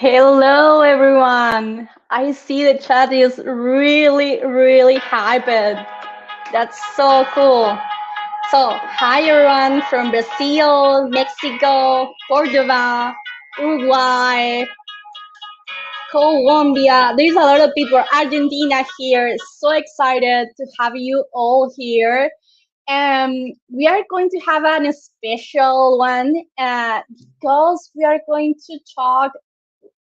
Hello, everyone. I see the chat is really hyped. That's so cool. So, hi, everyone from Brazil, Mexico, Cordova, Uruguay, Colombia. There's a lot of people. Argentina here. So excited to have you all here. We are going to have a special one because we are going to talk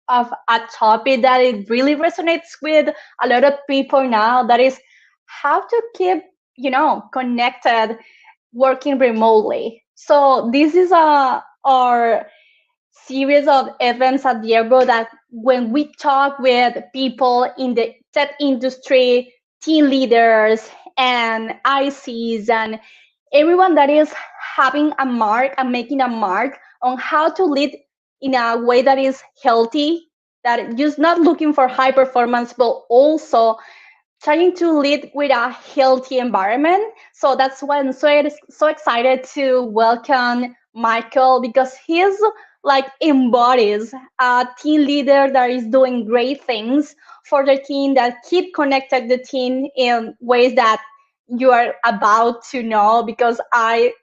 of a topic that it really resonates with a lot of people now, that is how to keep connected working remotely. So this is our series of events at Yerbo that when we talk with people in the tech industry, team leaders and ICs and everyone that is having a mark and making a mark on how to lead in a way that is healthy, that just not looking for high performance, but also trying to lead with a healthy environment. So that's why I'm so excited to welcome Michael, because he's like embodies a team leader that is doing great things for the team, that keep connected the team in ways that you are about to know. Because I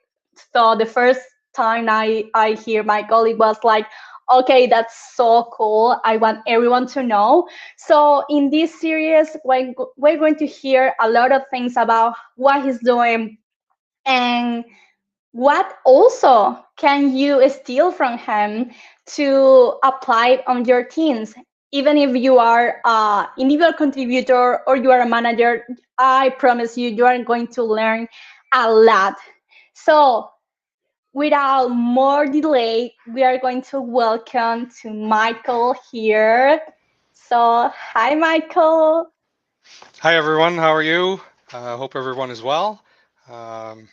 thought the first time I hear Michael, it was like, okay, that's so cool. I want everyone to know. So in this series, we're going to hear a lot of things about what he's doing and what also can you steal from him to apply on your teams. Even if you are an individual contributor or you are a manager, I promise you, you are going to learn a lot. So without more delay, we are going to welcome to Michael here. So, hi, Michael. Hi everyone, how are you? Hope everyone is well. Um,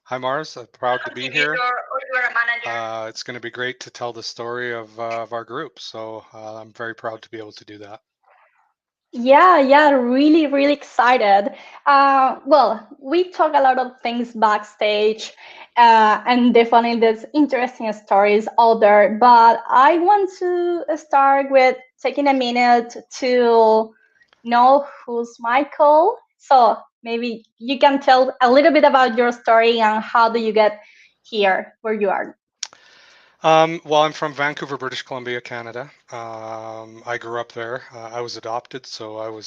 Hi Mars, I'm proud to be here. Or you are a manager. It's going to be great to tell the story of our group, so I'm very proud to be able to do that. Yeah, really excited. Well, we talk a lot of things backstage, and definitely there's interesting stories out there. But I want to start with taking a minute to know who's Michael. So maybe you can tell a little bit about your story and how do you get here where you are. Well, I'm from Vancouver, British Columbia, Canada. I grew up there. I was adopted, so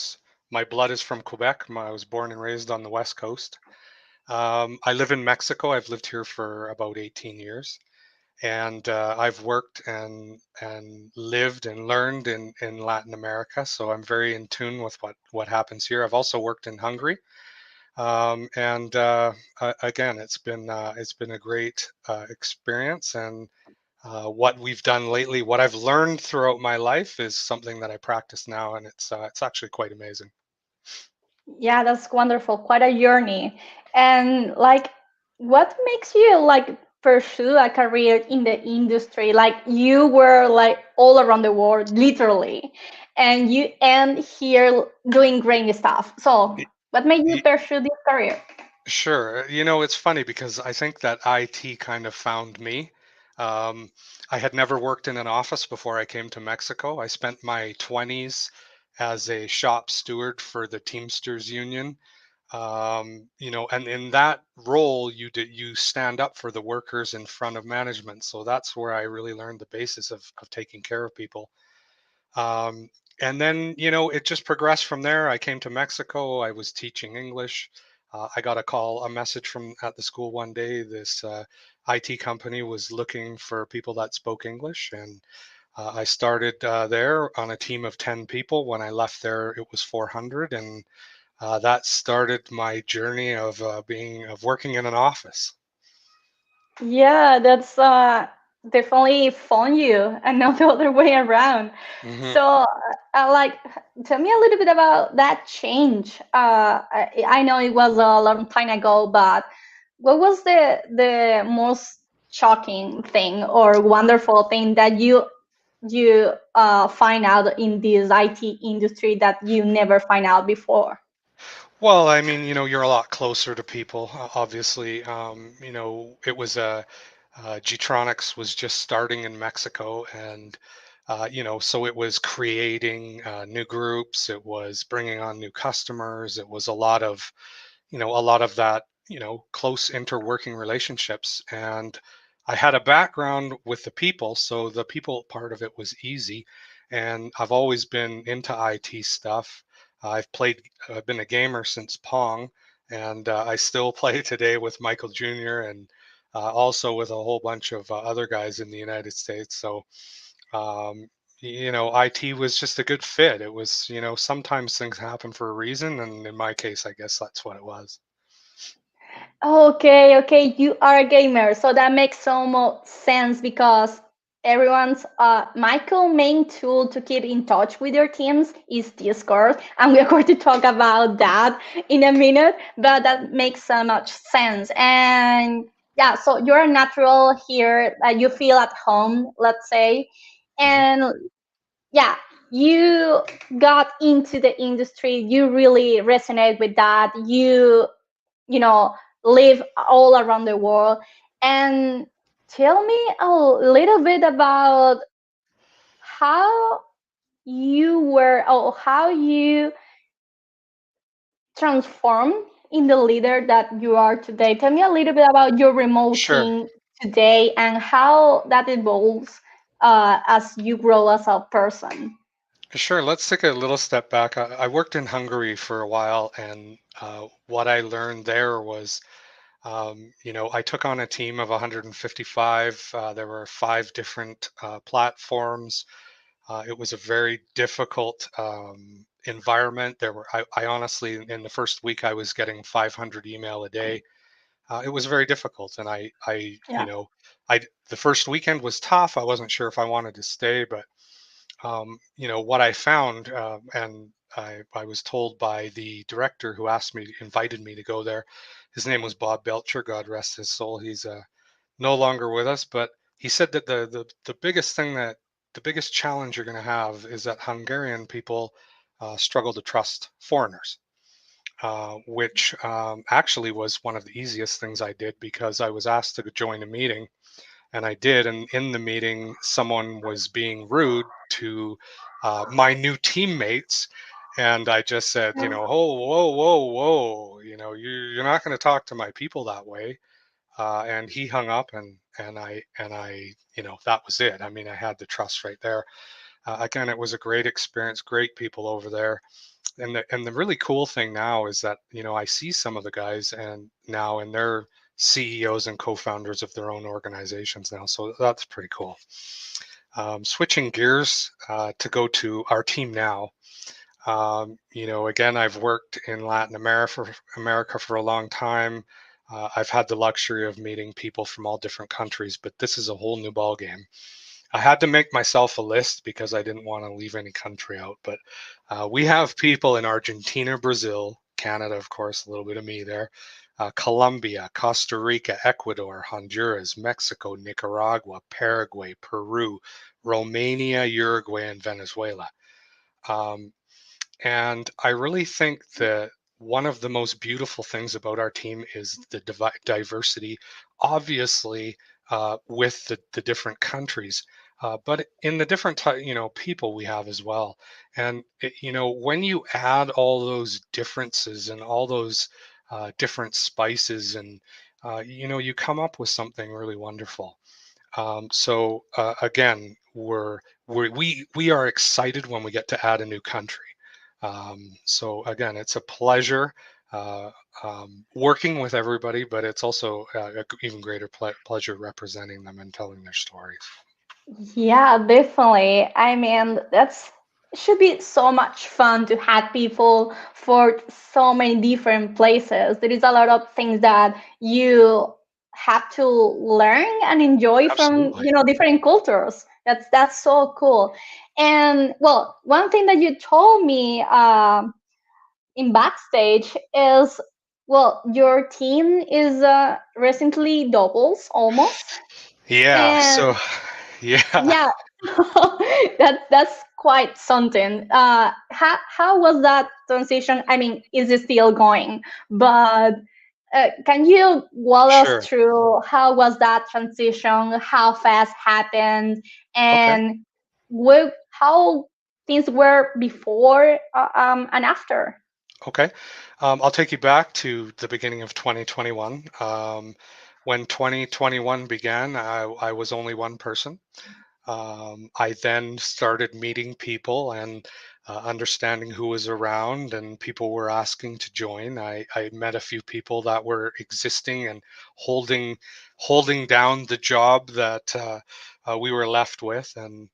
my blood is from Quebec. I was born and raised on the West Coast. I live in Mexico. I've lived here for about 18 years. And I've worked and lived and learned in Latin America, so I'm very in tune with what happens here. I've also worked in Hungary, and again, it's been a great experience. And what we've done lately, what I've learned throughout my life, is something that I practice now, and it's actually quite amazing. Yeah, that's wonderful. Quite a journey. And like, what makes you like pursue a career in the industry? Like, you were like all around the world, literally, and you end here doing great stuff. So, Y- what made you y- pursue this career? Sure. It's funny because I think that IT kind of found me. Um, I had never worked in an office before I came to Mexico. I spent my 20s as a shop steward for the Teamsters Union. And in that role, you stand up for the workers in front of management. So that's where I really learned the basis of taking care of people. Um, and then, it just progressed from there. I came to Mexico. I was teaching English. I got a message from at the school one day. This IT company was looking for people that spoke English, and I started there on a team of 10 people. When I left there, it was 400, and that started my journey of working in an office. Yeah, that's definitely fun you and not the other way around. hmm So, like, tell me a little bit about that change. I know it was a long time ago, but what was the most shocking thing or wonderful thing that you find out in this IT industry that you never find out before? Well, I mean, you're a lot closer to people, obviously. It was Gtronics was just starting in Mexico, and So it was creating new groups, it was bringing on new customers, it was a lot of that, close interworking relationships. And I had a background with the people, so the people part of it was easy. And I've always been into IT stuff. I've been a gamer since Pong, and I still play today with Michael Jr. and also with a whole bunch of other guys in the United States. So, um, IT was just a good fit. It was, sometimes things happen for a reason, and in my case, I guess that's what it was. Okay, okay, you are a gamer, so that makes so much sense because everyone's Michael main tool to keep in touch with your teams is Discord, and we are going to talk about that in a minute. But that makes so much sense, and yeah, so you're a natural here. You feel at home, let's say, Mhm. and yeah, you got into the industry. You really resonate with that. You know, live all around the world. And tell me a little bit about how you were, or how you transformed in the leader that you are today. Tell me a little bit about your remote Sure. team today and how that evolves as you grow as a person. Sure. Let's take a little step back. I worked in Hungary for a while, and what I learned there was, I took on a team of 155. There were five different platforms. It was a very difficult environment. I honestly, in the first week, I was getting 500 email a day. It was very difficult, and Yeah. the first weekend was tough. I wasn't sure if I wanted to stay, but what I found, and I was told by the director who invited me to go there. His name was Bob Belcher, God rest his soul. He's no longer with us, but he said that the biggest challenge you're going to have is that Hungarian people struggle to trust foreigners, which actually was one of the easiest things I did because I was asked to join a meeting and I did. And in the meeting, someone was being rude to my new teammates. And I just said, oh, whoa, whoa, whoa, you're not going to talk to my people that way. And he hung up, and I, that was it. I mean, I had the trust right there. Again, it was a great experience, great people over there. And the really cool thing now is that I see some of the guys and they're CEOs and co-founders of their own organizations now, so that's pretty cool. Switching gears to go to our team now. Again, I've worked in Latin America for a long time. I've had the luxury of meeting people from all different countries, but this is a whole new ball game. I had to make myself a list because I didn't want to leave any country out. But we have people in Argentina, Brazil, Canada, of course, a little bit of me there, Colombia, Costa Rica, Ecuador, Honduras, Mexico, Nicaragua, Paraguay, Peru, Romania, Uruguay, and Venezuela. Um, and I really think that one of the most beautiful things about our team is the diversity, obviously, with the different countries, but in the different people we have as well. And when you add all those differences and all those different spices, and you come up with something really wonderful. So again, we are excited when we get to add a new country. So again, it's a pleasure uh, working with everybody, but it's also a even greater pleasure representing them and telling their stories. Yeah, definitely. I mean, that's should be so much fun to have people for so many different places. There is a lot of things that you have to learn and enjoy from, Absolutely. different cultures. That's so cool. And well, one thing that you told me in backstage is, well, your team is recently doubles almost. Yeah. And So, yeah. yeah, that's quite something. How was that transition? I mean, is it still going? But can you walk us Sure. through how was that transition? How fast happened? Okay. And how things were before and after. Okay. I'll take you back to the beginning of 2021. When 2021 began, I was only one person. I then started meeting people and understanding who was around, and people were asking to join. I met a few people that were existing and holding holding down the job that we were left with, and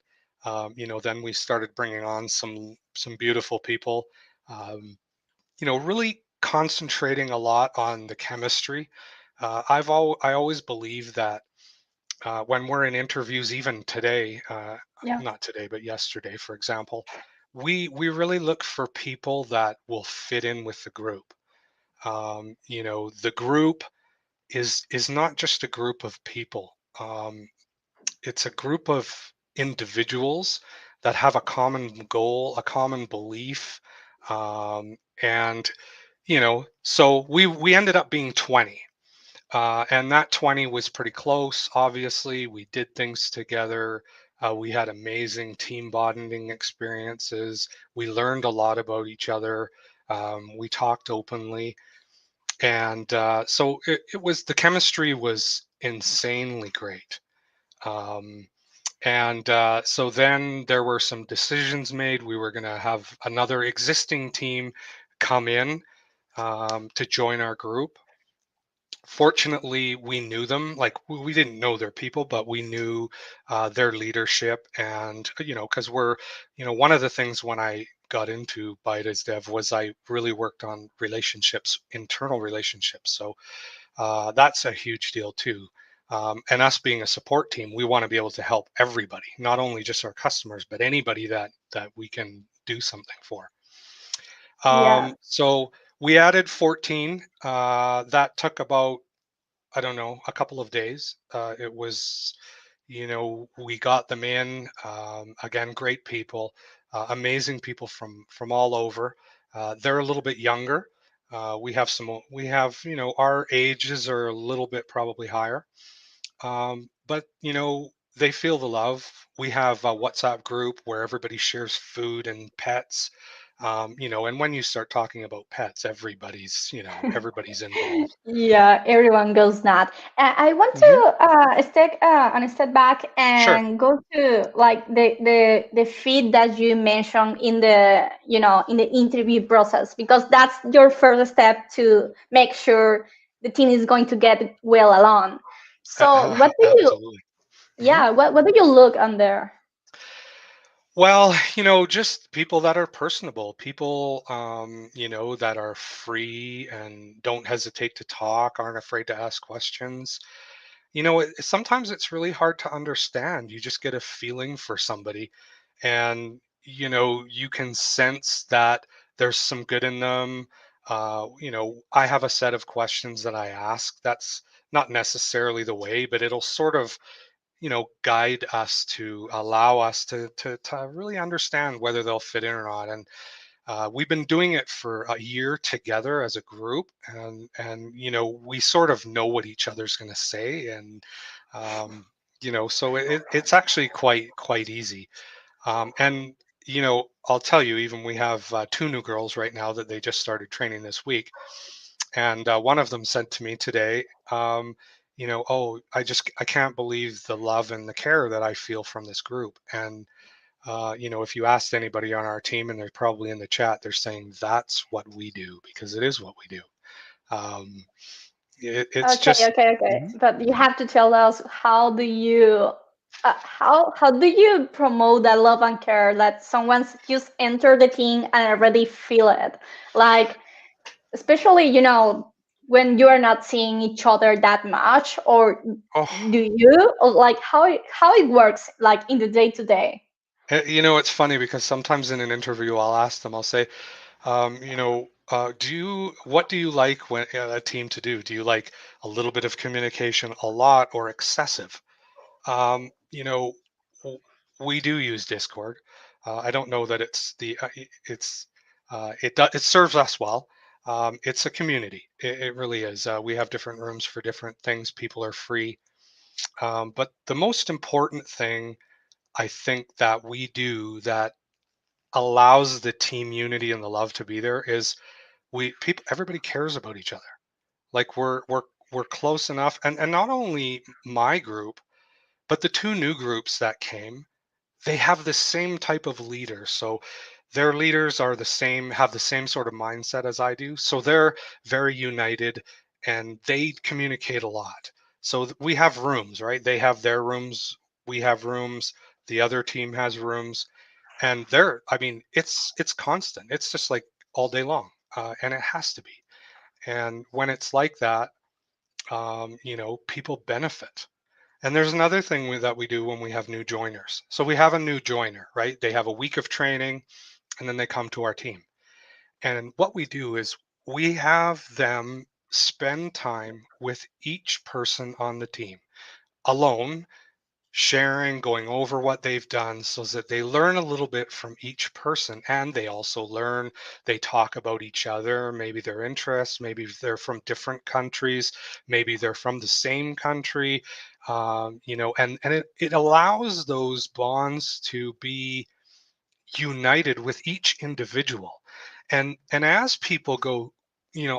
then we started bringing on some beautiful people. Um, really concentrating a lot on the chemistry. I always believe that when we're in interviews, even today, Yeah. not today, but yesterday, for example, we really look for people that will fit in with the group. The group is not just a group of people. It's a group of individuals that have a common goal, a common belief, and so we ended up being 20. And that 20 was pretty close. Obviously, we did things together. We had amazing team bonding experiences. We learned a lot about each other. We talked openly. And so it was the chemistry was insanely great. Um, and so then there were some decisions made. We were going to have another existing team come in to join our group. Fortunately, we knew them. Like we didn't know their people, but we knew their leadership. And because one of the things when I got into BairesDev was I really worked on relationships, internal relationships. So that's a huge deal too. And us being a support team, we want to be able to help everybody, not only just our customers, but anybody that we can do something for. Yeah. So we added 14. That took about, I don't know, a couple of days. It was, we got them in. Again, great people, amazing people from all over. They're a little bit younger. We have, our ages are a little bit probably higher. But they feel the love. We have a WhatsApp group where everybody shares food and pets. And when you start talking about pets, everybody's involved. Yeah, everyone goes nuts. I want Hmm. to step back Sure. and go to like the feed that you mentioned in the in the interview process, because that's your first step to make sure the team is going to get well along. So what do you Absolutely. Mhm. yeah what do you look on there? Well, just people that are personable, people, that are free and don't hesitate to talk, aren't afraid to ask questions. Sometimes it's really hard to understand. You just get a feeling for somebody, and you can sense that there's some good in them. I have a set of questions that I ask. That's not necessarily the way, but it'll sort of guide us to allow us to really understand whether they'll fit in or not. And we've been doing it for a year together as a group, and we sort of know what each other's going to say, and um, so it's actually quite easy. And I'll tell you, even we have two new girls right now that they just started training this week, and one of them said to me today, oh, I can't believe the love and the care that I feel from this group. And if you asked anybody on our team, and they're probably in the chat, they're saying that's what we do, because it is what we do. Um, it's Okay, just. okay, okay. Mhm. But you have to tell us, how do you promote that love and care that someone's just enter the team and already feel it? Like, especially, when you are not seeing each other that much, or Oh, do you, or like how it works like in the day to day? it's funny because sometimes in an interview, I'll ask them, I'll say, what do you like when a team to do? Do you like a little bit of communication, a lot, or excessive? Um, you know, w- we do use Discord. I don't know that it's the it's it serves us well. It's a community. It really is. We have different rooms for different things. People are free. But the most important thing I think that we do that allows the team unity and the love to be there is everybody cares about each other. Like we're close enough, and not only my group, but the two new groups that came, they have the same type of leader. So their leaders are the same, have the same sort of mindset as I do. So they're very united and they communicate a lot. So we have rooms, right? They have their rooms, we have rooms, the other team has rooms, and I mean, it's constant. It's just like all day long, and it has to be. And when it's like that, people benefit. And there's another thing that we do when we have new joiners. So we have a new joiner, right? They have a week of training and then they come to our team. And what we do is we have them spend time with each person on the team alone, sharing, going over what they've done so that they learn a little bit from each person. And they also learn, they talk about each other, maybe their interests, maybe they're from different countries, maybe they're from the same country, and it allows those bonds to be united with each individual. And as people go,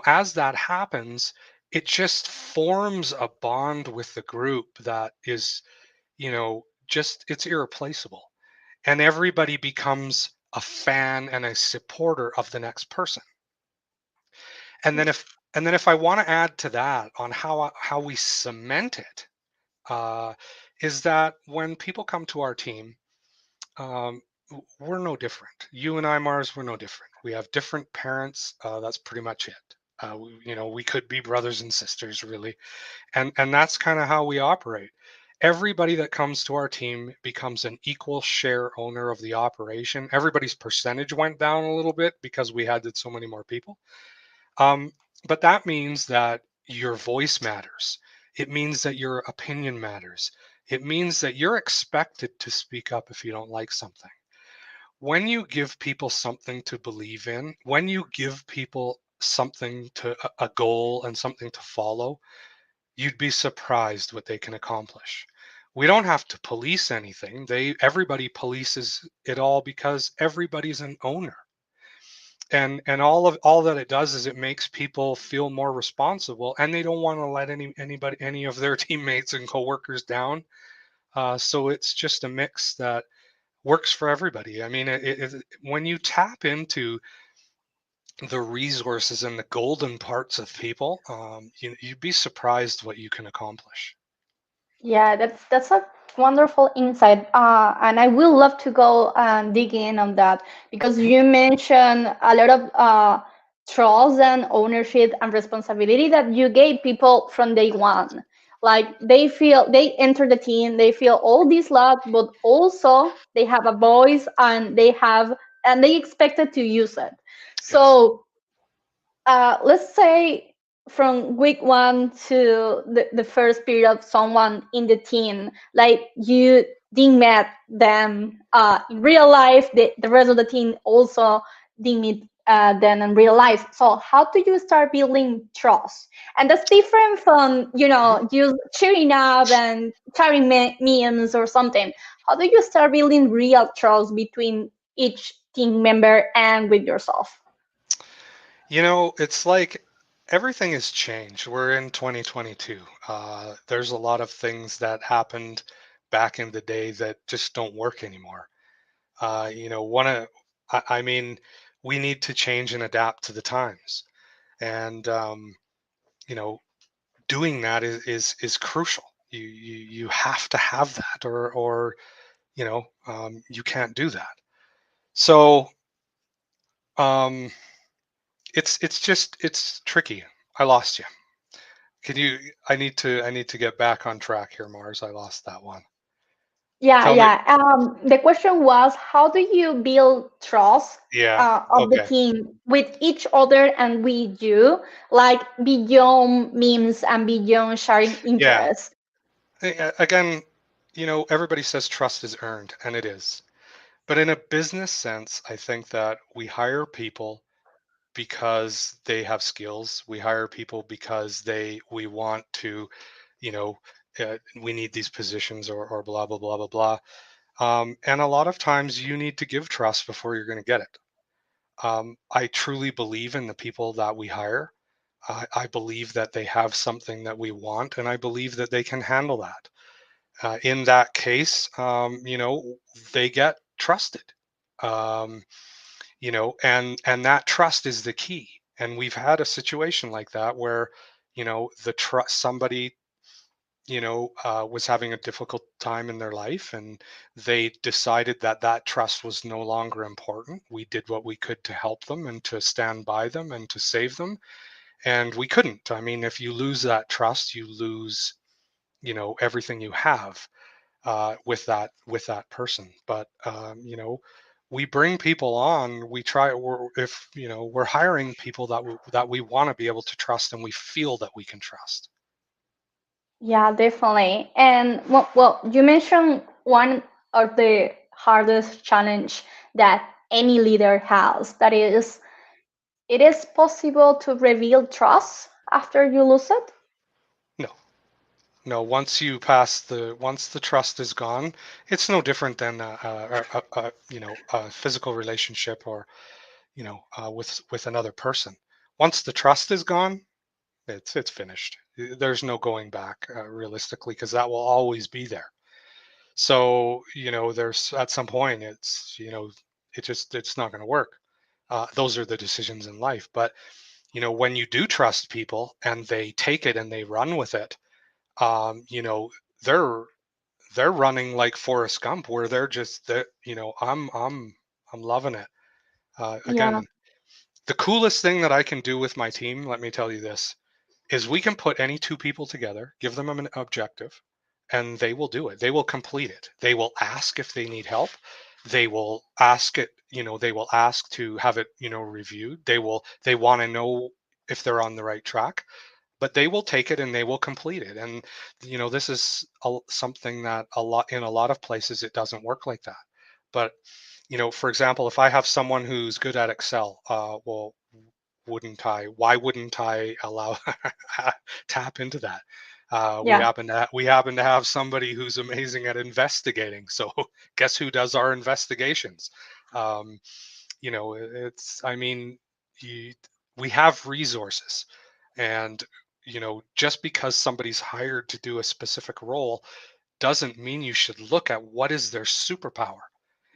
as that happens, it just forms a bond with the group that is, just it's irreplaceable. And everybody becomes a fan and a supporter of the next person. And then if I want to add to that on how we cement it, uh, is that when people come to our team, um, we're no different. You and I, Mars, we're no different. We have different parents. That's pretty much it. We could be brothers and sisters, really, and that's kind of how we operate. Everybody that comes to our team becomes an equal share owner of the operation. Everybody's percentage went down a little bit because we had so many more people. Um, but that means that your voice matters. It means that your opinion matters. It means that you're expected to speak up if you don't like something. When you give people something to believe in, when you give people something to a goal and something to follow, you'd be surprised what they can accomplish. We don't have to police anything. Everybody polices it all because everybody's an owner. And all that it does is it makes people feel more responsible, and they don't want to let any of their teammates and coworkers down. So it's just a mix that works for everybody. I mean, when you tap into the resources and the golden parts of people, you'd be surprised what you can accomplish. Yeah, that's a wonderful insight, and I will love to go and dig in on that because Mhm. you mentioned a lot of trust and ownership and responsibility that you gave people from day one. Like they enter the team, they feel all this love, but also they have a voice and they expected to use it. Yes. So let's say from week one to the first period of someone in the team, like you didn't met them in real life, the rest of the team also didn't meet them in real life. So how do you start building trust? And that's different from, Mhm. you cheering up and sharing memes or something. How do you start building real trust between each team member and with yourself? It's like everything has changed. We're in 2022. There's a lot of things that happened back in the day that just don't work anymore. One of, I mean, we need to change and adapt to the times, and you know, doing that is crucial. You have to have that, or you can't do that. So um, it's tricky. I lost you. Can you? I need to get back on track here, Mars. I lost that one. Yeah, Tell me. yeah. The question was, how do you build trust Yeah. of the Okay. team with each other and with you, like beyond memes and beyond sharing Yeah. interests? Again, everybody says trust is earned, and it is. But in a business sense, I think that we hire people because they have skills. We hire people because we want to, you know, we need these positions or blah blah blah blah blah. And a lot of times you need to give trust before you're going to get it. I truly believe in the people that we hire. I believe that they have something that we want, and I believe that they can handle that. In that case, they get trusted. Um, and that trust is the key. And we've had a situation like that where, the trust somebody was having a difficult time in their life, and they decided that that trust was no longer important. We did what we could to help them and to stand by them and to save them, and we couldn't. I mean, if you lose that trust, you lose everything you have with that person. But we bring people on. We try. If we're hiring people that we want to be able to trust, and we feel that we can trust. Yeah, definitely. And well, you mentioned one of the hardest challenge that any leader has. That is, it is possible to reveal trust after you lose it. No, no. Once the trust is gone, it's no different than a physical relationship, or with another person. Once the trust is gone, it's finished. There's no going back, realistically, because that will always be there. So, there's at some point it's not going to work. Those are the decisions in life. But, when you do trust people and they take it and they run with it, um, you know, they're they're running like Forrest Gump, where I'm loving it. Yeah, Again, the coolest thing that I can do with my team, let me tell you this, is we can put any two people together, give them an objective, and they will do it. They will complete it. They will ask if they need help. They will ask to have it, reviewed. They want to know if they're on the right track, but they will take it and they will complete it. And, this is something that in a lot of places, it doesn't work like that. But, for example, if I have someone who's good at Excel, well, why wouldn't I allow tap into that? We yeah, happen to have somebody who's amazing at investigating. So guess who does our investigations? Um, it's I mean, you, we have resources, and just because somebody's hired to do a specific role doesn't mean you should look at what is their superpower.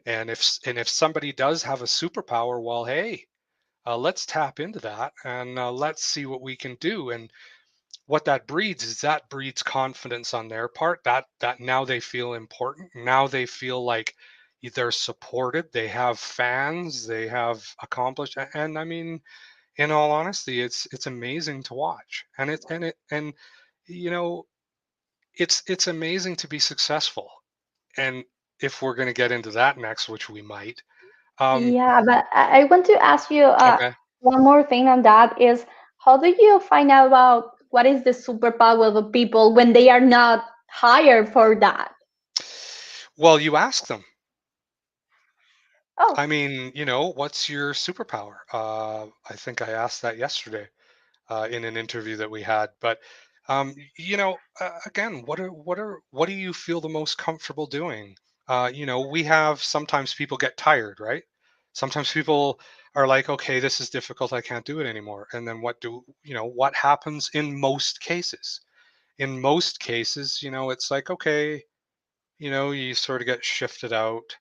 And if somebody does have a superpower, well, hey, let's tap into that, and let's see what we can do. And what that breeds confidence on their part, that now they feel important. Now they feel like they're supported, they have fans, they have accomplished. And I mean, in all honesty, it's amazing to watch. And you know it's amazing to be successful. And if we're going to get into that next, which we might. um yeah. But I want to ask you okay. one more thing on that is how do you find out about what is the superpower of the people when they are not hired for that? Well, you ask them. Oh, I mean, what's your superpower? I think I asked that yesterday in an interview that we had. But again, what do you feel the most comfortable doing? We have sometimes people get tired, right? Sometimes people are like, okay, this is difficult, I can't do it anymore. And then what happens in most cases? In most cases, it's like, okay, you sort of get shifted out.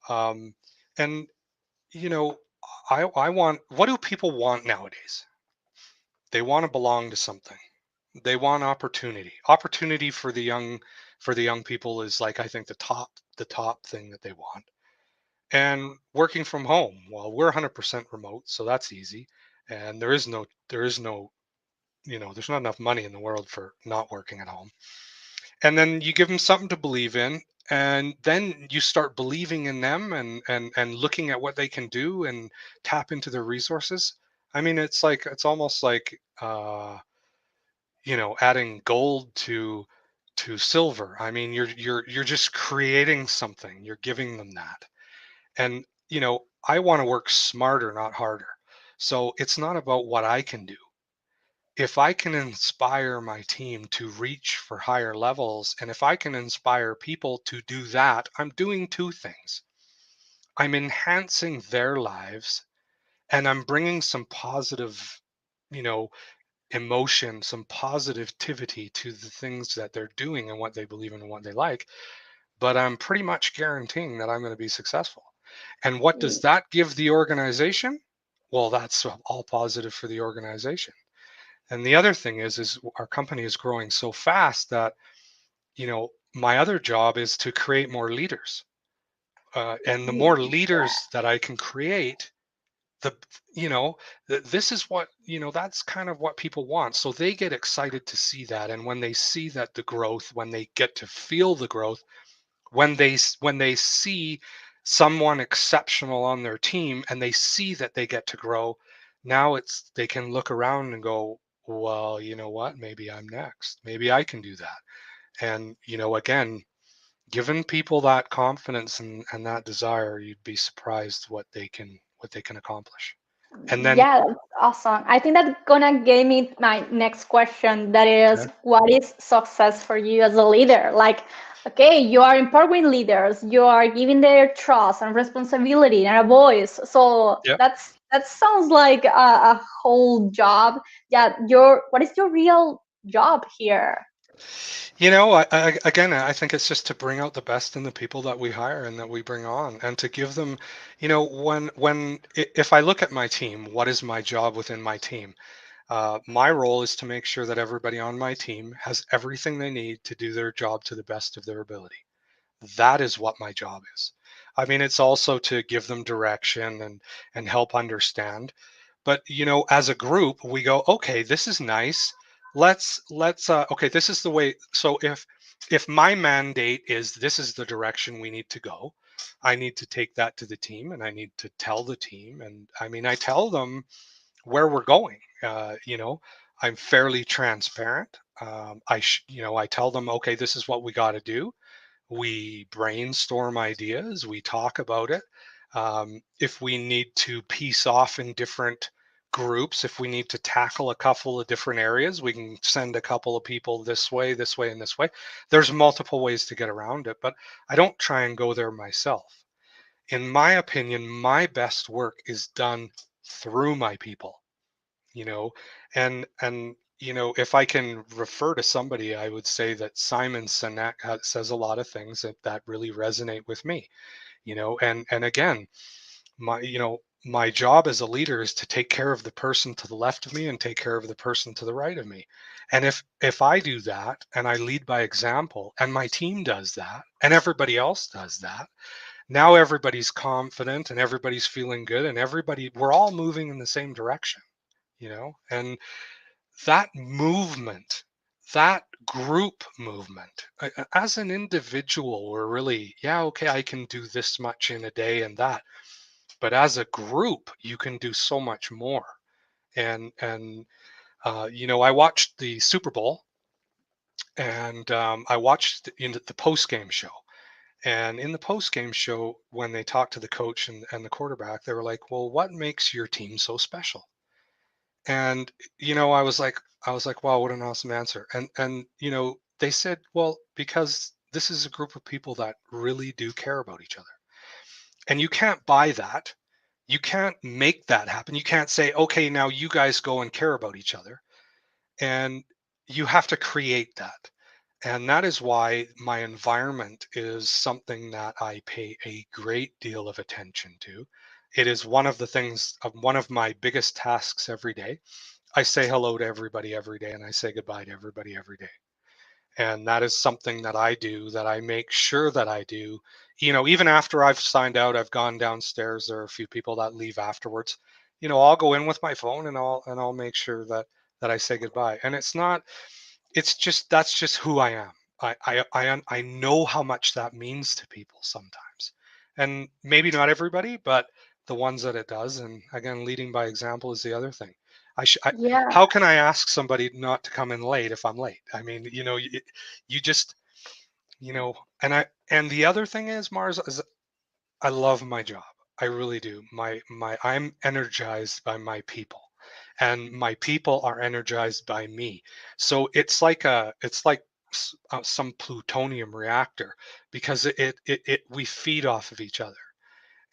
Um, and you know, I want, what do people want nowadays? They want to belong to something. They want opportunity. Opportunity for the young people is, like, I think the top thing that they want. And working from home. Well, we're 100% remote, so that's easy. And there's not enough money in the world for not working at home. And then you give them something to believe in, and then you start believing in them, and looking at what they can do, and tap into their resources. I mean, it's almost like adding gold to silver. I mean, you're just creating something, you're giving them that. And I want to work smarter, not harder. So it's not about what I can do. if I can inspire my team to reach for higher levels, and if I can inspire people to do that, I'm doing two things. I'm enhancing their lives, and I'm bringing some positive, you know, emotion, some positivity to the things that they're doing and what they believe in and what they like. But I'm pretty much guaranteeing that I'm going to be successful. And what does that give the organization? Well, that's all positive for the organization. And the other thing is our company is growing so fast that, my other job is to create more leaders. And the more leaders that I can create, the you know this is what, that's kind of what people want, so they get excited to see that. And when they see that the growth, when they get to feel the growth, when they see someone exceptional on their team and they see that they get to grow, now it's they can look around and go, well, you know what, maybe I'm next, maybe I can do that. And again, giving people that confidence and that desire, you'd be surprised what they can accomplish. And then, Yeah, that's awesome. I think that's gonna give me my next question. That is, okay, what is success for you as a leader? Like, okay, you are empowering leaders, you are giving their trust and responsibility and a voice. So yep. that sounds like a whole job. Yeah, what is your real job here? Again, I think it's just to bring out the best in the people that we hire and that we bring on, and to give them, if I look at my team, what is my job within my team? My role is to make sure that everybody on my team has everything they need to do their job to the best of their ability. That is what my job is. I mean, it's also to give them direction and help understand. But as a group, we go, okay, this is nice. Let's okay, this is the way. So if my mandate is this is the direction we need to go, I need to take that to the team, and I need to tell the team. And I mean, I tell them where we're going. I'm fairly transparent. I tell them, okay, this is what we got to do. We brainstorm ideas, we talk about it. If we need to piece off in different groups, if we need to tackle a couple of different areas, we can send a couple of people this way, and this way. There's multiple ways to get around it, but I don't try and go there myself. In my opinion, my best work is done through my people, you know and if I can refer to somebody, I would say that Simon Sinek says a lot of things that really resonate with me. And again, my job as a leader is to take care of the person to the left of me and take care of the person to the right of me. And if I do that, and I lead by example, and my team does that, and everybody else does that, now everybody's confident and everybody's feeling good, and we're all moving in the same direction. And that movement, that group movement, as an individual, we're really, yeah, okay, I can do this much in a day and that, but as a group, you can do so much more. And I watched the Super Bowl, and I watched the post game show. And in the post game show, when they talked to the coach and the quarterback, they were like, well, what makes your team so special? And I was like, wow, what an awesome answer. And they said, well, because this is a group of people that really do care about each other. And you can't buy that. You can't make that happen. You can't say, okay, now you guys go and care about each other. And you have to create that. And that is why my environment is something that I pay a great deal of attention to. It is one of my biggest tasks every day. I say hello to everybody every day, and I say goodbye to everybody every day. And that is something that I do, that I make sure that I do. Even after I've signed out, I've gone downstairs. There are a few people that leave afterwards. I'll go in with my phone, and I'll make sure that I say goodbye. And it's just that's just who I am. I know how much that means to people sometimes, and maybe not everybody, but the ones that it does. And again, leading by example is the other thing. Yeah. How can I ask somebody not to come in late if I'm late? I mean, you just you know, and the other thing is, Mars, is I love my job. I really do. I'm energized by my people. and my people are energized by me. So it's like some plutonium reactor, because we feed off of each other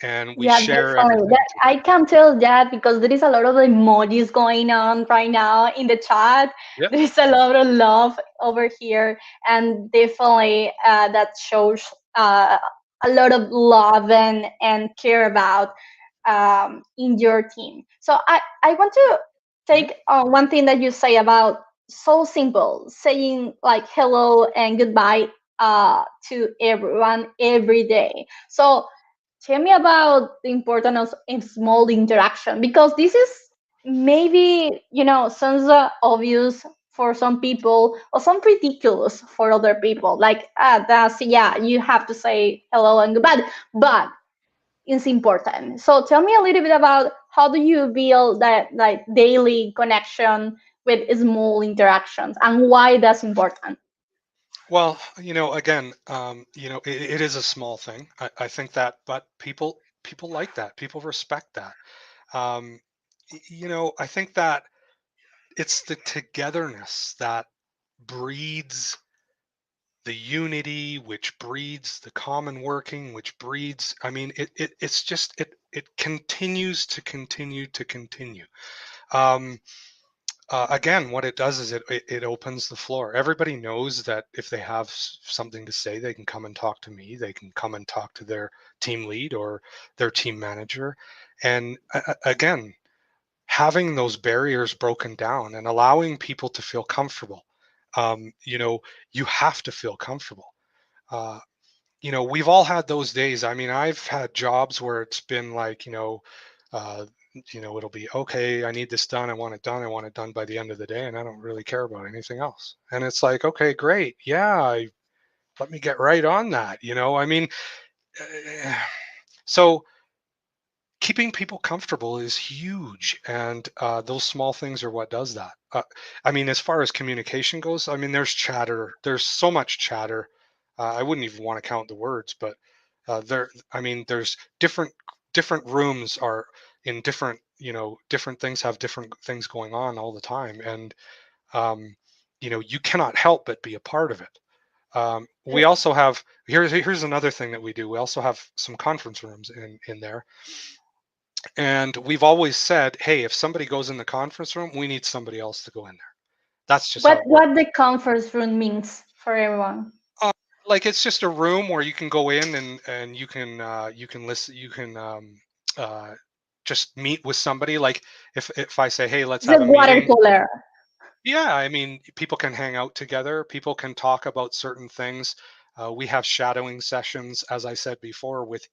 and we Yeah, share definitely. everything That I together. can tell that because there is a lot of emojis going on right now in the chat. Yep. There is a lot of love over here, and definitely that shows a lot of love and care about in your team. So I want to Mhm. take one thing that you say about so simple, saying like hello and goodbye to everyone every day. So tell me about the importance of small interaction, because this is maybe sounds obvious for some people or some ridiculous for other people. Like that's yeah, you have to say hello and goodbye, but it's important. So tell me a little bit about how do you build that like daily connection with small interactions and why that's important. Well, again, it is a small thing. I think that, but people like that. People respect that. Um, I think that it's the togetherness that breeds the unity, which breeds the common working, which breeds. I mean, it's just it continues to continue to continue. Um, Again, what it does is it opens the floor. Everybody knows that if they have something to say, they can come and talk to me. They can come and talk to their team lead or their team manager. And again, having those barriers broken down and allowing people to feel comfortable. Um, you know, you have to feel comfortable. Uh, we've all had those days. I mean, I've had jobs where it's been like, uh, it'll be okay. I need this done. I want it done. I want it done by the end of the day, and I don't really care about anything else. And it's like, okay, great, yeah, let me get right on that. I mean, uh, so keeping people comfortable is huge, and those small things are what does that. I mean, as far as communication goes, I mean, there's chatter, there's so much chatter. I wouldn't even want to count the words, but I mean, there's different rooms are in different, different things have different things going on all the time, and um, you cannot help but be a part of it. We also have, here's another thing that we do. We also have some conference rooms in there, and we've always said, hey, if somebody goes in the conference room, we need somebody else to go in there. That's just how it works. What the conference room means for everyone. Uh, like, it's just a room where you can go in, and you can listen, you can uh, just meet with somebody. Like, if I say, hey, let's The have a water meeting. cooler. Yeah, I mean, people can hang out together. People can talk about certain things. We have shadowing sessions, as I said before, with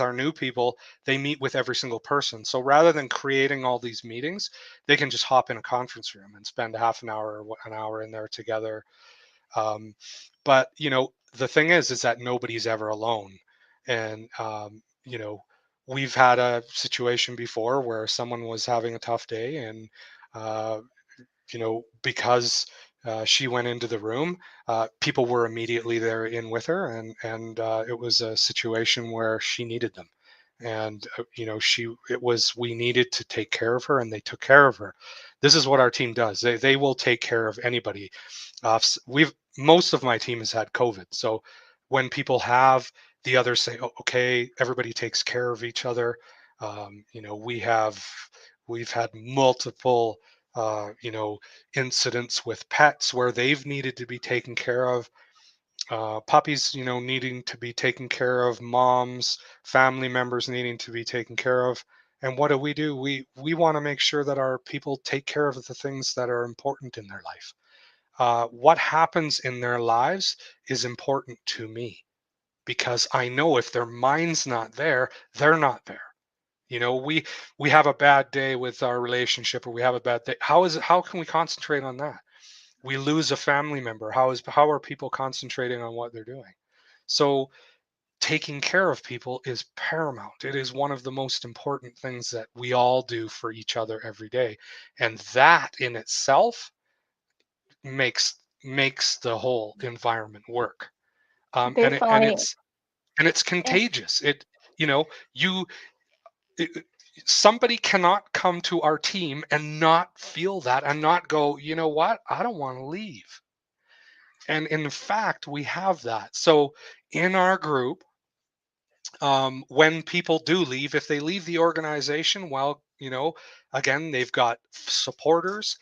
our new people. They meet with every single person. So rather than creating all these meetings, they can just hop in a conference room and spend a half an hour or an hour in there together. Um, but the thing is that nobody's ever alone, and we've had a situation before where someone was having a tough day, and uh, because she went into the room, people were immediately there in with her, and it was a situation where she needed them, and we needed to take care of her, and they took care of her. This is what our team does. They will take care of anybody. We've Most of my team has had COVID, so when people have, the others say, oh, okay, everybody takes care of each other. We've had multiple incidents with pets where they've needed to be taken care of, puppies needing to be taken care of, moms, family members needing to be taken care of. And what do? We want to make sure that our people take care of the things that are important in their life. What happens in their lives is important to me, because I know if their mind's not there, they're not there. We have a bad day with our relationship, or we have a bad day. How can we concentrate on that? We lose a family member. How are people concentrating on what they're doing? So taking care of people is paramount. It is one of the most important things that we all do for each other every day, and that in itself makes the whole environment work. um, and it, and Definitely. it's and it's contagious. You know you somebody cannot come to our team and not feel that and not go, you know what, I don't want to leave. And in fact, we have that. So in our group, when people do leave, if they leave the organization, well, again, they've got supporters,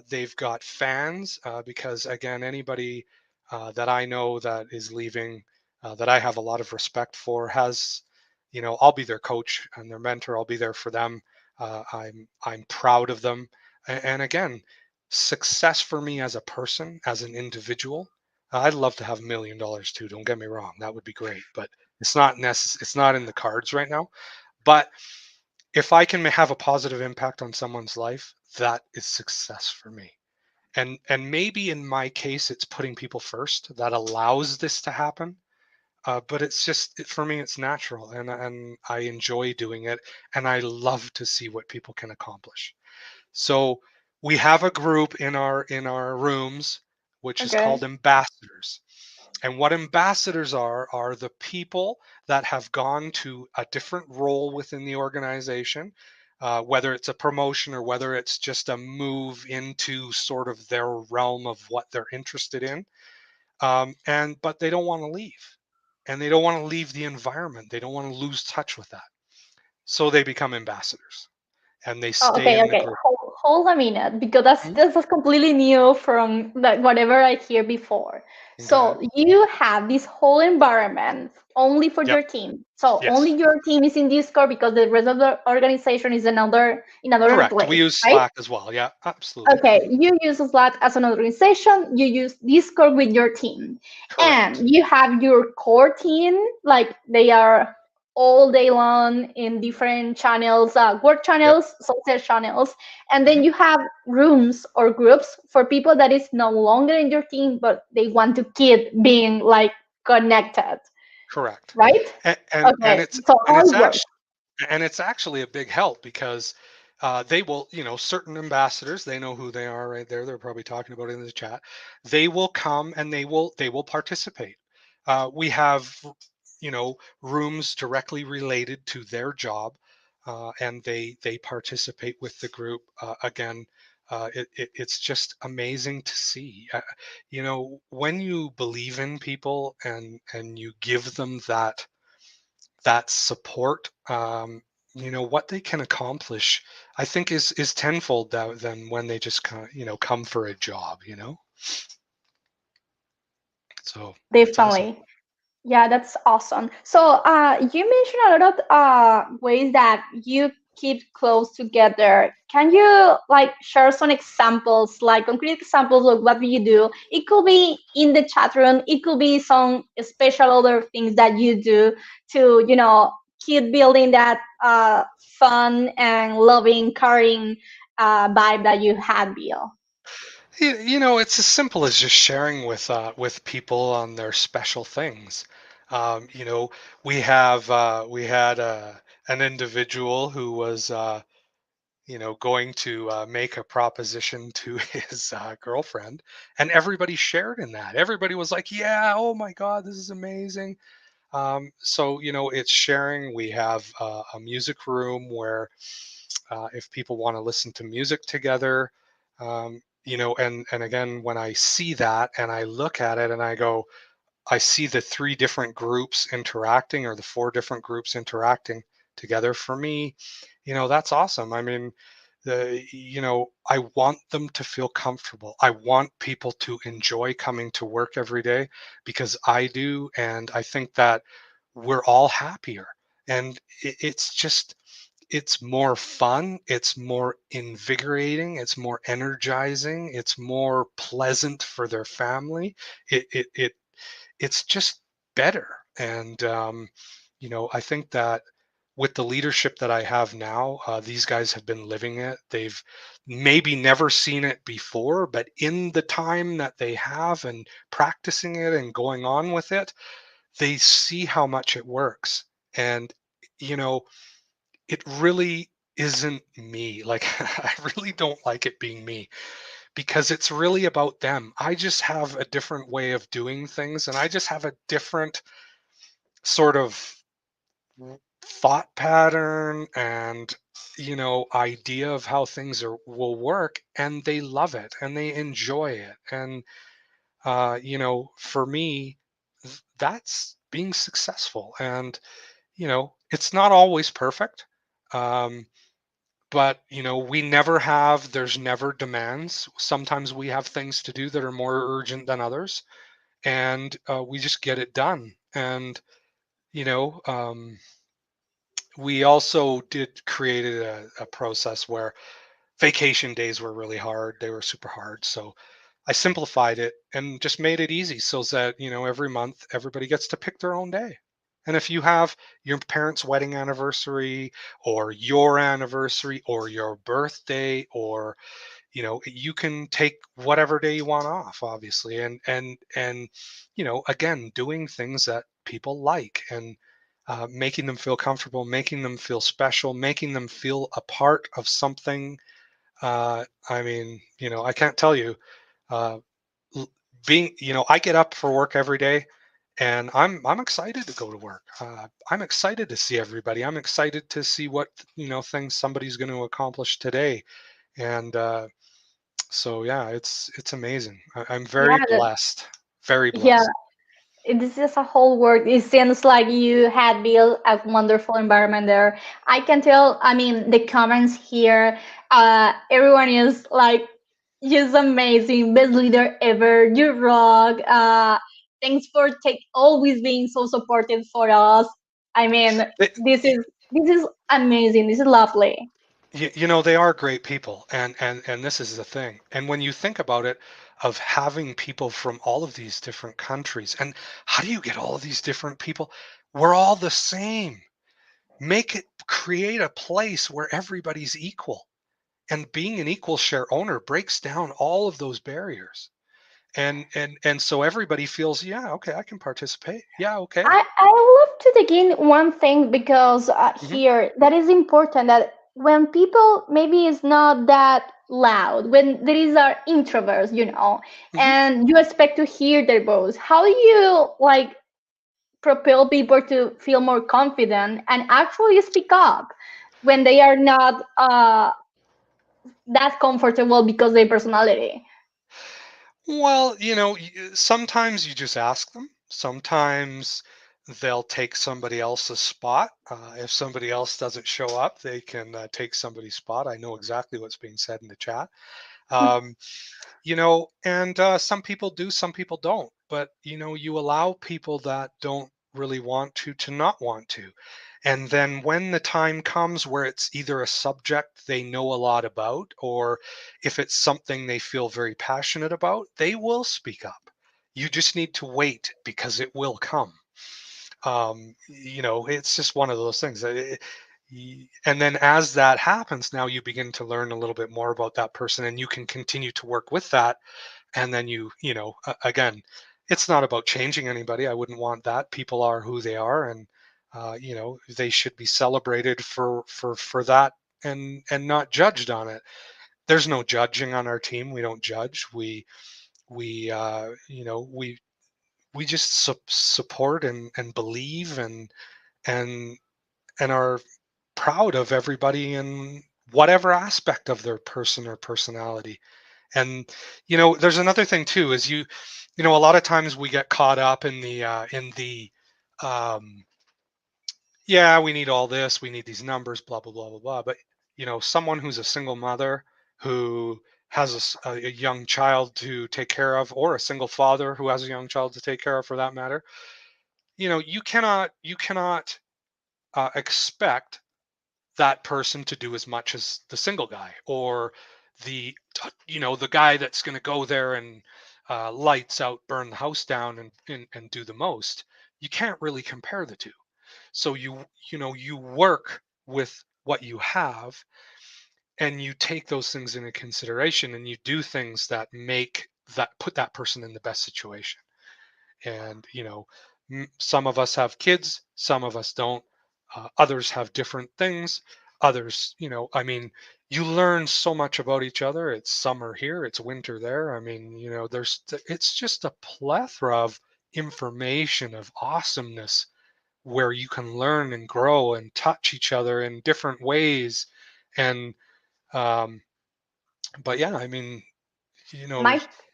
they've got fans, because again, anybody that I know that is leaving, that I have a lot of respect for, has, I'll be their coach and their mentor. I'll be there for them. I'm proud of them, and again, success for me as a person, as an individual. I'd love to have $1 million too. Don't get me wrong, that would be great, but it's not in the cards right now. But if I can have a positive impact on someone's life, that is success for me. And maybe in my case, it's putting people first that allows this to happen. But it's just, for me, it's natural, and I enjoy doing it, and I love to see what people can accomplish. So we have a group in our rooms, which is Okay. called ambassadors. And what ambassadors are the people that have gone to a different role within the organization, whether it's a promotion or whether it's just a move into sort of their realm of what they're interested in. And but they don't want to leave, and they don't want to leave the environment. They don't want to lose touch with that. So they become ambassadors and they Oh, stay okay, in the okay. group. Hold a minute, because that's Mhm. this was completely new from like whatever I hear before. Okay. So you have this whole environment only for Yep. your team. So only Yes. your team is in Discord because the rest of the organization is in another Correct. We place, use right? Slack as well. Yeah, absolutely. Okay, you use Slack as an organization, you use Discord with your team, Correct. and you have your core team, like they are all day long in different channels, work Yep. channels, social channels, and then Mhm. you have rooms or groups for people that is no longer in your team, but they want to keep being like connected, Correct. right? And Okay, it's so and how it's it works. actually and it's actually a big help because they will, certain ambassadors, they know who they are right there. They're probably talking about it in the chat. They will come and they will participate. We have, rooms directly related to their job, and they participate with the group. Again, it's just amazing to see. When you believe in people and you give them that support, what they can accomplish, I think is tenfold than when they just come for a job. So it's awesome. Definitely. Yeah, that's awesome. So, you mentioned a lot of ways that you keep close together. Can you like share some examples, like concrete examples of what you do? It could be in the chat room. It could be some special other things that you do to, keep building that fun and loving, caring vibe that you had, Bill. It's as simple as just sharing with people on their special things. You know, we had an individual who was going to make a proposition to his girlfriend, and everybody shared in that. Everybody was like, "Yeah, oh my God, this is amazing." So it's sharing. We have a music room where if people want to listen to music together, and again, when I see that and I look at it and I go, I see the three different groups interacting, or the four different groups interacting together. For me, that's awesome. I mean, I want them to feel comfortable. I want people to enjoy coming to work every day, because I do. And I think that we're all happier. And it's more fun. It's more invigorating. It's more energizing. It's more pleasant for their family. It's just better. And I think that with the leadership that I have now, these guys have been living it. They've maybe never seen it before, but in the time that they have and practicing it and going on with it, they see how much it works. And you know it really isn't me. Like, I really don't like it being me, because it's really about them. I just have a different way of doing things, and I just have a different sort of thought pattern and idea of how things will work, and they love it and they enjoy it. And for me, that's being successful. And it's not always perfect. um, but there's never demands. Sometimes we have things to do that are more urgent than others, and we just get it done. And you know um, we also did created a process where vacation days were really hard. They were super hard. So I simplified it and just made it easy so that, every month everybody gets to pick their own day. And if you have your parents' wedding anniversary or your anniversary or your birthday, or you can take whatever day you want off, obviously. And again, doing things that people like, and making them feel comfortable, making them feel special, making them feel a part of something. I mean, I can't tell you, uh, being, I get up for work every day, and I'm excited to go to work. I'm excited to see everybody. I'm excited to see what, things somebody's going to accomplish today. And so yeah, it's amazing. I'm very Yeah, blessed, very yeah. blessed. This is a whole world. It seems like you had built a wonderful environment there. I can tell, I mean, the comments here, everyone is like, just amazing, best leader ever, you rock. Thanks for always being so supportive for us. I mean, It, this is amazing. This is lovely. they are great people, and this is the thing. And when you think about it, of having people from all of these different countries, and how do you get all of these different people? We're all the same. Create a place where everybody's equal, and being an equal share owner breaks down all of those barriers. And so everybody feels, yeah, okay, I can participate. Yeah, okay. I love to dig in one thing because Hmm. here that is important that when people maybe it's not that loud, when there is are introverts, Hmm. and you expect to hear their voice, how do you like propel people to feel more confident and actually speak up when they are not that comfortable because of their personality? Well, sometimes you just ask them. Sometimes they'll take somebody else's spot. If somebody else doesn't show up, they can take somebody's spot. I know exactly what's being said in the chat. Um, and some people do, some people don't. But you allow people that don't really want to not want to. And then when the time comes where it's either a subject they know a lot about, or if it's something they feel very passionate about, they will speak up. You just need to wait, because it will come. It's just one of those things. And then as that happens, now you begin to learn a little bit more about that person, and you can continue to work with that. And then again, it's not about changing anybody. I wouldn't want that. People are who they are, and they should be celebrated for that, and not judged on it. There's no judging on our team. We don't judge. We just support and believe, and and are proud of everybody in whatever aspect of their person or personality. And there's another thing too, is a lot of times we get caught up in the um yeah, we need all this, we need these numbers, blah blah blah blah blah. But someone who's a single mother, who has a young child to take care of, or a single father who has a young child to take care of, for that matter, you cannot expect that person to do as much as the single guy, or the guy that's going to go there and lights out, burn the house down, and do the most. You can't really compare the two. So you work with what you have, and you take those things into consideration, and you do things that put that person in the best situation. And some of us have kids, some of us don't. Others have different things. Others, I mean, you learn so much about each other. It's summer here, it's winter there. I mean, it's just a plethora of information, of awesomeness, where you can learn and grow and touch each other in different ways. And um, but yeah, I mean, you know,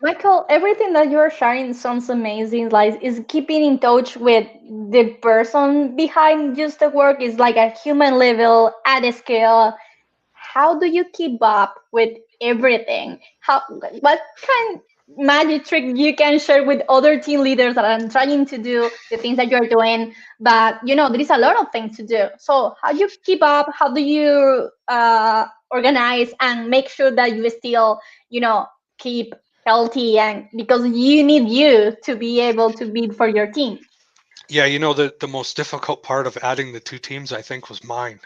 Michael, everything that you're sharing sounds amazing. Like, is keeping in touch with the person behind just the work is like a human level at a scale. How do you keep up with everything? How, what kind magic trick you can share with other team leaders that are trying to do the things that you're doing, but there is a lot of things to do. So how do you keep up? How do you organize and make sure that you still, you know, keep healthy, and because you need you to be able to be for your team. yeah, the most difficult part of adding the two teams, I think, was mine.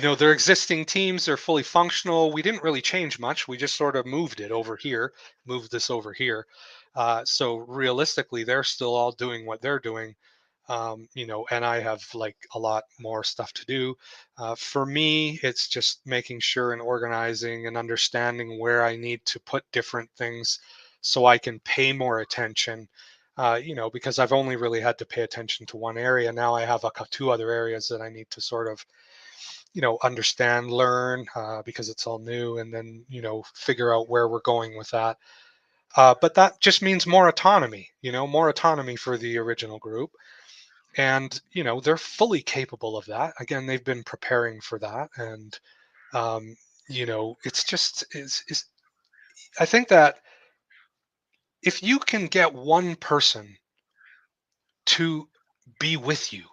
They're existing teams, they're fully functional. We didn't really change much. We just sort of moved it over here, moved this over here. So realistically, they're still all doing what they're doing. And I have like a lot more stuff to do. For me, it's just making sure and organizing and understanding where I need to put different things so I can pay more attention. Because I've only really had to pay attention to one area. Now I have two other areas that I need to sort of, understand, learn, because it's all new, and then, figure out where we're going with that. But that just means more autonomy for the original group. And, they're fully capable of that. Again, they've been preparing for that. And, it's just, I think that if you can get one person to be with you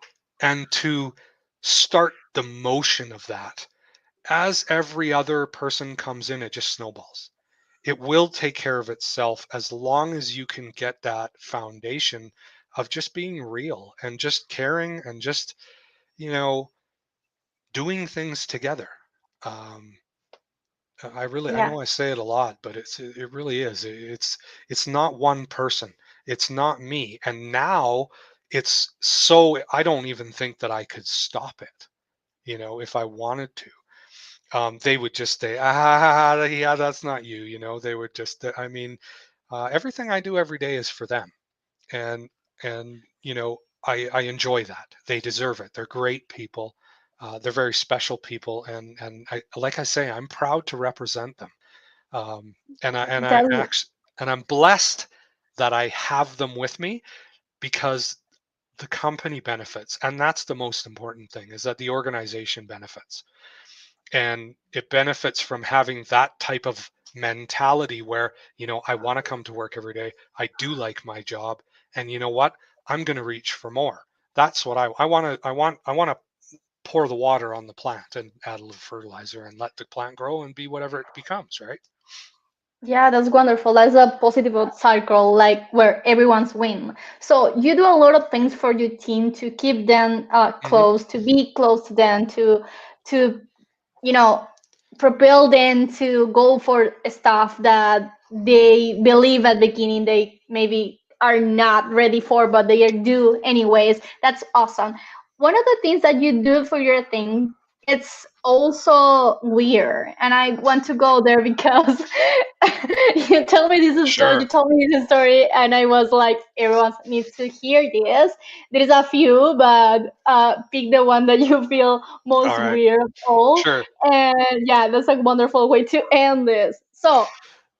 and to start the motion of that, as every other person comes in, it just snowballs. It will take care of itself as long as you can get that foundation of just being real and just caring and just, you know, doing things together. Um, I Yeah. know I say it a lot, but it really is. It's not one person. It's not me. And now it's so I don't even think that I could stop it. If I wanted to, they would just say, yeah, that's not you. They would just. I mean, everything I do every day is for them, and I enjoy that. They deserve it. They're great people. They're very special people, and like I say, I'm proud to represent them. And I That actually, and I'm blessed that I have them with me because the company benefits, and that's the most important thing, is that the organization benefits, and it benefits from having that type of mentality where, I want to come to work every day. I do like my job, and you know what, I'm going to reach for more. That's what I want to I want to pour the water on the plant and add a little fertilizer and let the plant grow and be whatever it becomes, right? Yeah, that's wonderful. That's a positive cycle, like where everyone's win. So you do a lot of things for your team to keep them Hmm. close, to be close to them, to you know, propel them to go for stuff that they believe at the beginning they maybe are not ready for, but they are do anyways. That's awesome. One of the things that you do for your thing, it's also weird, and I want to go there because you Sure. told me this story, and I was like, everyone needs to hear this. There is a few, but pick the one that you feel All most right. weird of all. Sure. And yeah, that's a wonderful way to end this. So,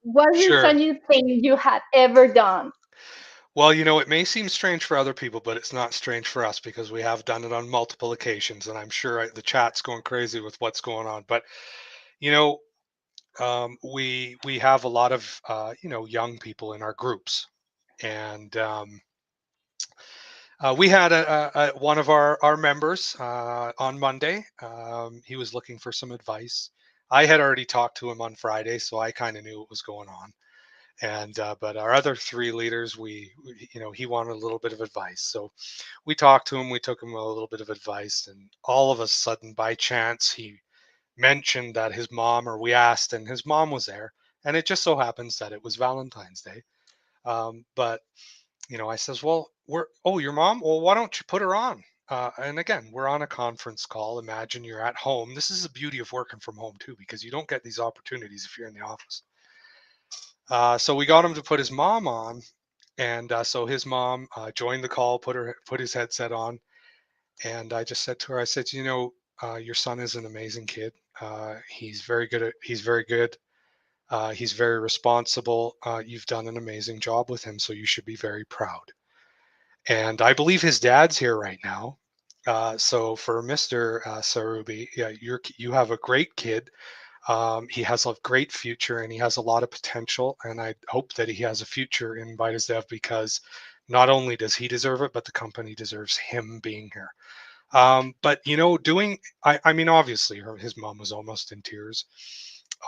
what's the Sure. strangest thing you had ever done? Well, it may seem strange for other people, but it's not strange for us because we have done it on multiple occasions, and I'm sure the chat's going crazy with what's going on. But you know, we have a lot of young people in our groups, and we had one of our members on Monday. He was looking for some advice. I had already talked to him on Friday, so I kind of knew what was going on. And but our other three leaders, he wanted a little bit of advice, so we talked to him. We took him a little bit of advice, and all of a sudden, by chance, he mentioned that his mom, or we asked, and his mom was there. And it just so happens that it was Valentine's Day. But I says, well, your mom? Well, why don't you put her on? And again, we're on a conference call. Imagine you're at home. This is the beauty of working from home too, because you don't get these opportunities if you're in the office. So we got him to put his mom on, and so his mom joined the call, put his headset on, And I just said to her, I said, your son is an amazing kid. He's very good. He's very good. He's very responsible. You've done an amazing job with him, so you should be very proud. And I believe his dad's here right now. So for Mr. Sarubi, yeah, you have a great kid. He has a great future and he has a lot of potential. And I hope that he has a future in BairesDev because not only does he deserve it, but the company deserves him being here. But I mean, obviously, his mom was almost in tears.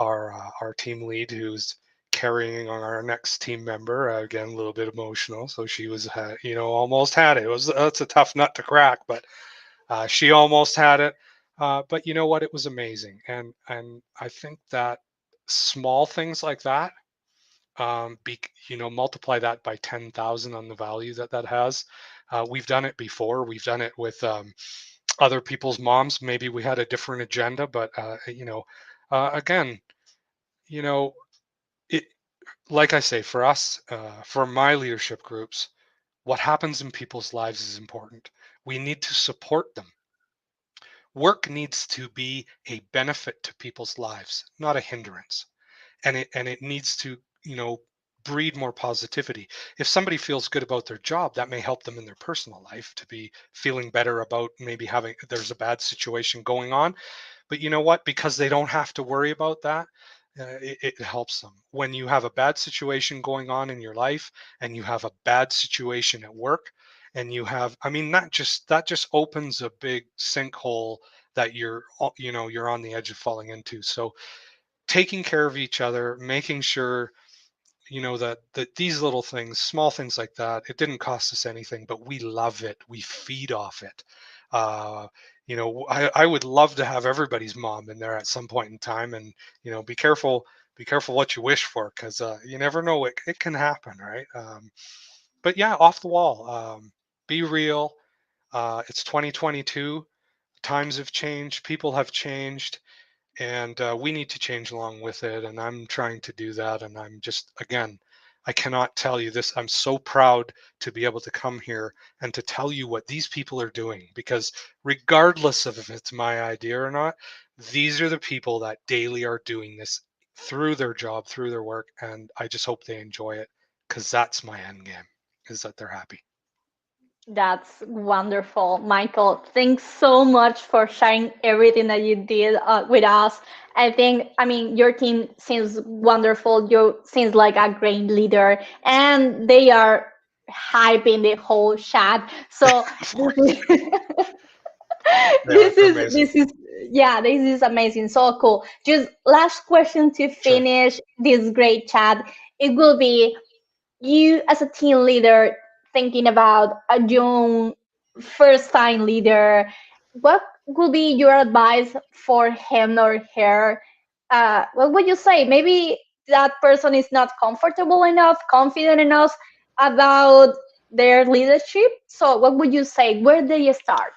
Our team lead, who's carrying on our next team member, again a little bit emotional. So she was, almost had it. That's a tough nut to crack, but she almost had it. But you know what? It was amazing, and I think that small things like that, multiply that by 10,000 on the value that that has. We've done it before. We've done it with other people's moms. Maybe we had a different agenda, but again, you know, it like I say, for us, for my leadership groups, what happens in people's lives is important. We need to support them. Work needs to be a benefit to people's lives, not a hindrance. And it needs to, breed more positivity. If somebody feels good about their job, that may help them in their personal life to be feeling better about maybe having there's a bad situation going on. But you know what? Because they don't have to worry about that, it helps them. When you have a bad situation going on in your life and you have a bad situation at work, and I mean, that just opens a big sinkhole that you're on the edge of falling into. So taking care of each other, making sure that these little things, small things like that, it didn't cost us anything, but we love it. We feed off it. I would love to have everybody's mom in there at some point in time, and be careful what you wish for, because you never know, it can happen, right? But yeah, off the wall. Be real. It's 2022. Times have changed. People have changed, and we need to change along with it, and I'm trying to do that. And I'm just, again, I cannot tell you this, I'm so proud to be able to come here and to tell you what these people are doing, because regardless of if it's my idea or not, these are the people that daily are doing this through their job, through their work, and I just hope they enjoy it, because that's my end game, is that they're happy. That's wonderful, Michael. Thanks so much for sharing everything that you did with us. I mean, your team seems wonderful. You seems like a great leader, and they are hyping the whole chat. So Of this course, is they are amazing. this is yeah, this is amazing. So cool. Just last question to Sure. finish this great chat. It will be you as a team leader thinking about a young first time leader, what would be your advice for him or her? What would you say? Maybe that person is not comfortable enough, confident enough about their leadership. So what would you say? Where do you start?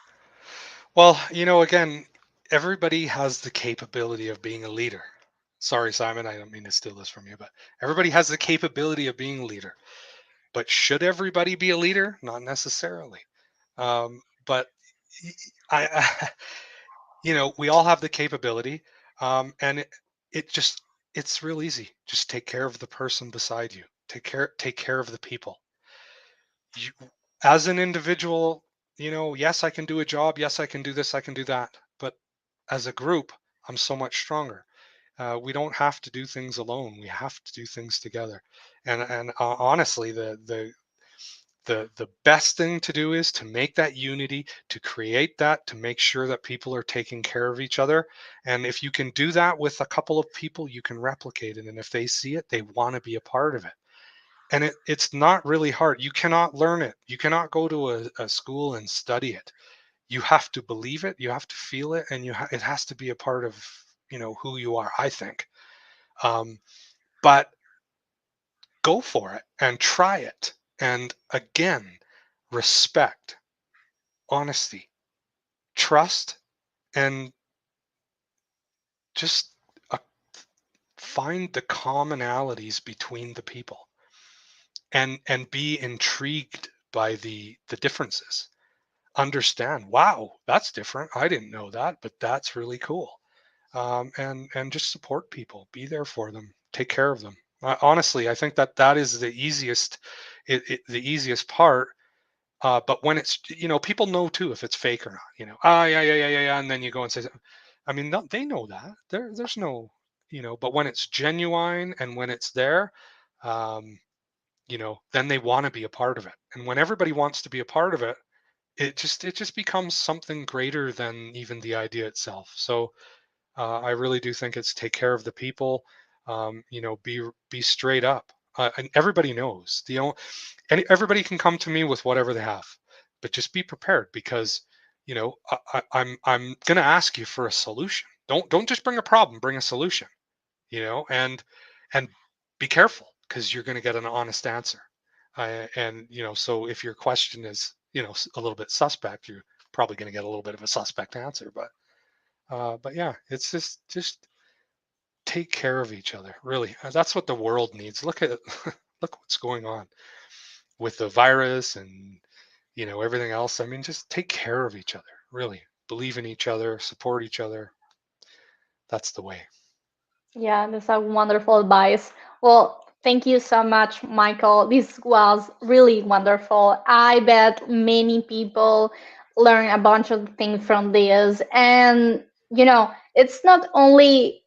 Well, again, everybody has the capability of being a leader. Sorry, Simon, I don't mean to steal this from you, but everybody has the capability of being a leader. But should everybody be a leader? Not necessarily. But we all have the capability, and it's real easy. Just take care of the person beside you. Take care of the people. You, as an individual, yes, I can do a job. Yes, I can do this. I can do that. But as a group, I'm so much stronger. We don't have to do things alone. We have to do things together. And honestly, the best thing to do is to make that unity, to create that, to make sure that people are taking care of each other. And if you can do that with a couple of people, you can replicate it. And if they see it, they want to be a part of it. And it's not really hard. You cannot learn it. You cannot go to a school and study it. You have to believe it. You have to feel it, and it has to be a part of who you are, I think. But go for it and try it. And again, respect, honesty, trust, and just uh, find the commonalities between the people, and be intrigued by the differences. understand, wow, that's different. I didn't know that, but that's really cool. And just support people, be there for them, take care of them. Honestly, I think that that is the easiest, the easiest part. But when it's, people know too if it's fake or not. Ah, yeah, yeah, yeah, yeah, yeah, and then you go and say, I mean, no, they know that there's no, but when it's genuine and when it's there, um, then they want to be a part of it. And when everybody wants to be a part of it, it just becomes something greater than even the idea itself. So I really do think it's take care of the people. Be straight up, and everybody knows. And everybody can come to me with whatever they have, but just be prepared because I'm going to ask you for a solution. Don't just bring a problem, bring a solution. And be careful because you're going to get an honest answer. And so if your question is a little bit suspect, you're probably going to get a little bit of a suspect answer. But yeah, it's just take care of each other. Really, that's what the world needs. Look at look what's going on with the virus and everything else. I mean, just take care of each other. Really, believe in each other, support each other. That's the way. Yeah, that's a wonderful advice. Well, thank you so much, Michael. This was really wonderful. I bet many people learn a bunch of things from this. And, it's not only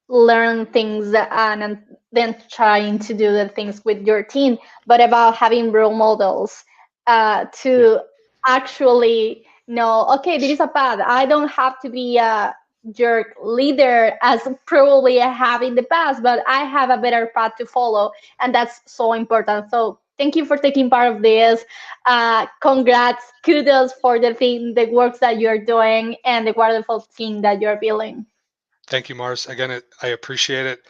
learn things and then trying to do the things with your team, but about having role models Yeah. to actually know, okay, there is a path. I don't have to be a jerk leader as probably I have in the past, but I have a better path to follow. And that's so important. So thank you for taking part of this. Congrats, kudos for the works that you're doing and the wonderful team that you're building. Thank you, Mars. Again, I appreciate it.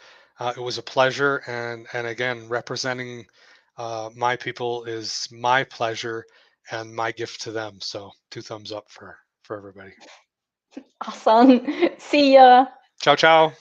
It was a pleasure, and again, representing my people is my pleasure and my gift to them. So, two thumbs up for everybody. Awesome. See ya. Ciao, ciao.